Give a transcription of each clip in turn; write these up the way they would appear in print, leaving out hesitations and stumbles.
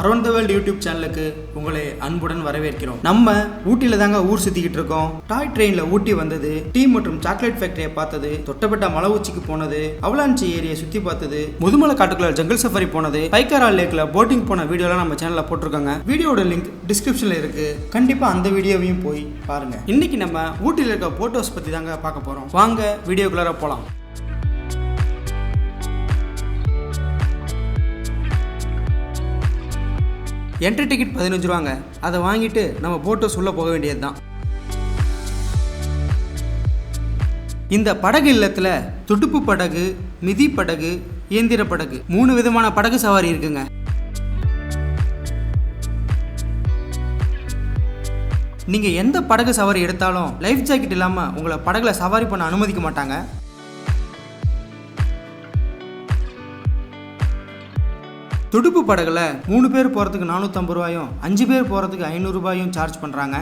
Around the world YouTube சேனலுக்கு உங்களை அன்புடன் வரவேற்கிறோம். நம்ம ஊட்டியில தாங்க ஊர் சுத்திக்கிட்டு இருக்கோம். டாய் ட்ரெயின்ல ஊட்டி வந்தது, டீ மற்றும் சாக்லேட் ஃபேக்டரியை பார்த்தது, தொட்டபெட்டா மலை உச்சிக்கு போனது, அவலாஞ்சி ஏரியை சுத்தி பார்த்தது, முதுமலை காட்டுக்குள்ள ஜங்கல் சஃபாரி போனது, பைக்காரா லேக்ல போட்டிங் போன வீடியோலாம் நம்ம சேனல்ல போட்டிருக்காங்க. வீடியோட லிங்க் டிஸ்கிரிப்ஷன்ல இருக்கு. கண்டிப்பா அந்த வீடியோவையும் போய் பாருங்க. இன்னைக்கு நம்ம ஊட்டியில இருக்க போட்டோஸ் பத்தி தாங்க பார்க்க போறோம். வாங்க வீடியோக்குள்ளார போலாம். என்ட்ரி டிக்கெட் 15 ரூபாங்க. அதை வாங்கிட்டு நம்ம போட்டோஸ் உள்ள போக வேண்டியது தான். இந்த படகு இல்லத்தில் துடுப்பு படகு, மிதி படகு, இயந்திர படகு 3 விதமான படகு சவாரி இருக்குங்க. நீங்க எந்த படகு சவாரி எடுத்தாலும் லைஃப் ஜாக்கெட் இல்லாம உங்களை படகுல சவாரி பண்ண அனுமதிக்க மாட்டாங்க. துடுப்பு படகுல 3 பேர் போகிறதுக்கு 450 ரூபாயும் 5 பேர் போகிறதுக்கு 500 ரூபாயும் சார்ஜ் பண்ணுறாங்க.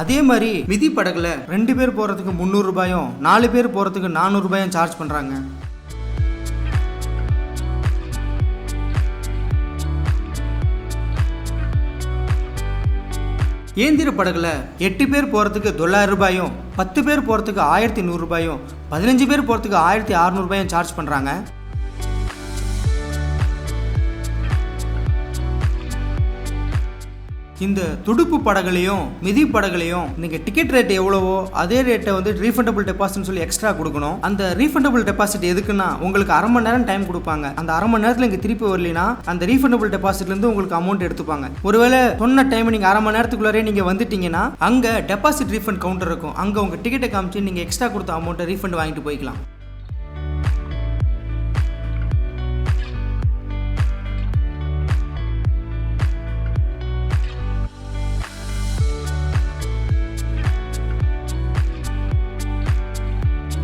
அதே மாதிரி மிதி படகுல 2 பேர் போகிறதுக்கு 300 ரூபாயும் 4 பேர் போகிறதுக்கு 400 ரூபாயும் சார்ஜ் பண்ணுறாங்க. இயந்திர படகுல 8 பேர் போகிறதுக்கு 900 ரூபாயும் 10 பேர் போகிறதுக்கு 1100 ரூபாயும் 15 பேர் போகிறதுக்கு 1600 ரூபாயும் சார்ஜ் பண்ணுறாங்க. இந்த துடுப்பு படகுலையும் மிதி படகுலையும் நீங்கள் டிக்கெட் ரேட் எவ்வளவோ அதே ரேட்டை வந்து ரீஃபண்டபிள் டெபாசிட்னு சொல்லி எக்ஸ்ட்ரா கொடுக்கணும். அந்த ரீஃபண்டபிள் டெபாசிட் எதுக்குன்னா உங்களுக்கு அரை மணி நேரம் டைம் கொடுப்பாங்க. அந்த அரை மணி நேரத்தில் இங்கே திருப்பி வரலைன்னா அந்த ரீஃபண்டபிள் டெபாசிட்லேருந்து உங்களுக்கு அமௌண்ட் எடுத்துப்பாங்க. ஒருவேளை சொன்ன டைம் நீங்கள் அரை மணி நேரத்துக்குள்ளாரே நீங்கள் வந்துட்டீங்கன்னா அங்கே டெபாசிட் ரீஃபண்ட் கவுண்டர் இருக்கும். அங்கே உங்கள் டிக்கெட்டை காமிச்சு நீங்கள் எக்ஸ்ட்ரா கொடுத்த அமௌண்ட்டை ரீஃபண்ட் வாங்கிட்டு போய்க்கலாம்.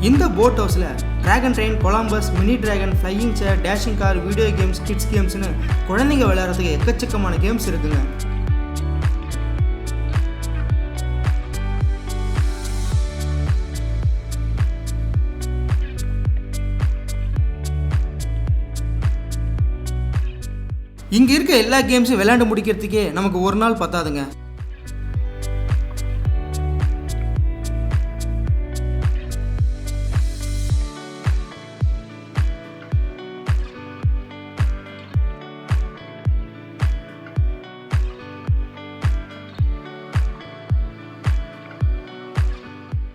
இந்த போட் ஹவுஸில் dragon train, Columbus, mini dragon, flying chair, dashing car, video games, kids கேம்ஸ்னு குழந்தைங்க விளையாடுறதுக்கு எக்கச்சக்கமான கேம்ஸ் இருக்குங்க. இங்கே இருக்க எல்லா கேம்ஸும் விளையாண்டு முடிக்கிறதுக்கே நமக்கு ஒரு நாள் பத்தாதுங்க.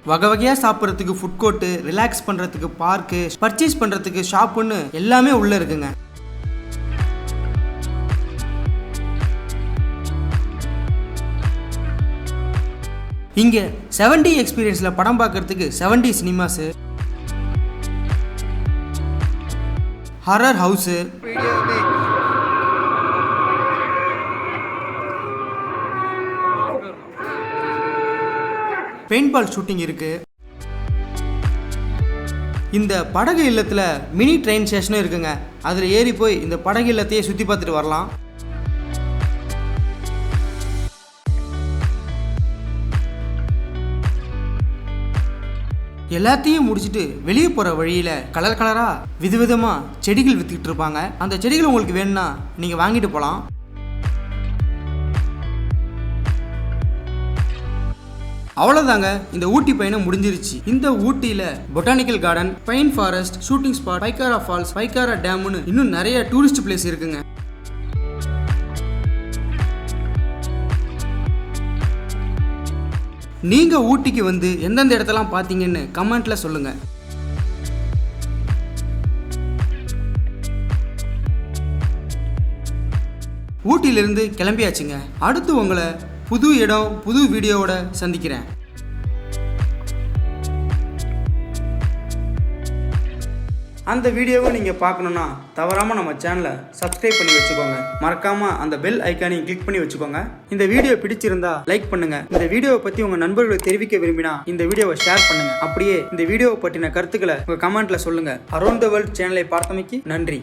வகை வகையாக சாப்பிட்றதுக்கு ஃபுட் கோர்ட்டு, ரிலாக்ஸ் பண்ணுறதுக்கு பார்க்கு, பர்ச்சேஸ் பண்ணுறதுக்கு ஷாப்புன்னு எல்லாமே உள்ளே இருக்குங்க. இங்கே 7D எக்ஸ்பீரியன்ஸில் படம் பார்க்கறதுக்கு 7D cinemas, horror house, paintball shooting இருக்கு. இந்த படகு இல்லத்தில் மினி ட்ரெயின் ஸ்டேஷனும் இருக்குங்க. அதில் ஏறி போய் இந்த படகு இல்லத்தையே சுற்றி பார்த்துட்டு வரலாம். எல்லாத்தையும் முடிச்சுட்டு வெளியே போகிற வழியில் கலர் கலராக விதவிதமாக செடிகள் விற்றுக்கிட்டு இருப்பாங்க. அந்த செடிகள் உங்களுக்கு வேணும்னா நீங்கள் வாங்கிட்டு போகலாம். அவ்வளோதாங்க, இந்த ஊட்டி பயணம் முடிஞ்சிருச்சு. இந்த ஊட்டியில் botanical garden, pine forest, shooting spot, Pykara falls, Pykara டேம்னு இன்னும் நிறைய டூரிஸ்ட் பிளேஸ் இருக்குங்க. நீங்க ஊட்டிக்கு வந்து எந்தெந்த இடத்தெல்லாம் பார்த்தீங்கன்னு கமெண்ட்ல சொல்லுங்க. ஊட்டியிலிருந்து கிளம்பியாச்சுங்க. அடுத்து உங்களை புது இடம் புது வீடியோவோட சந்திக்கிறேன். அந்த வீடியோவை நீங்கள் பார்க்கணுன்னா தவறாமல் நம்ம சேனலை சப்ஸ்கிரைப் பண்ணி வச்சுக்கோங்க. மறக்காமல் அந்த பெல் ஐக்கானையும் கிளிக் பண்ணி வச்சுக்கோங்க. இந்த வீடியோ பிடிச்சிருந்தா லைக் பண்ணுங்கள். இந்த வீடியோவை பற்றி உங்கள் நண்பர்களுக்கு தெரிவிக்க விரும்பினா இந்த வீடியோவை ஷேர் பண்ணுங்கள். அப்படியே இந்த வீடியோவை பற்றின கருத்துக்களை உங்கள் கமெண்ட்டில் சொல்லுங்கள். அரௌண்ட் த வேர்ல்ட் சேனலை பார்த்தமைக்கு நன்றி.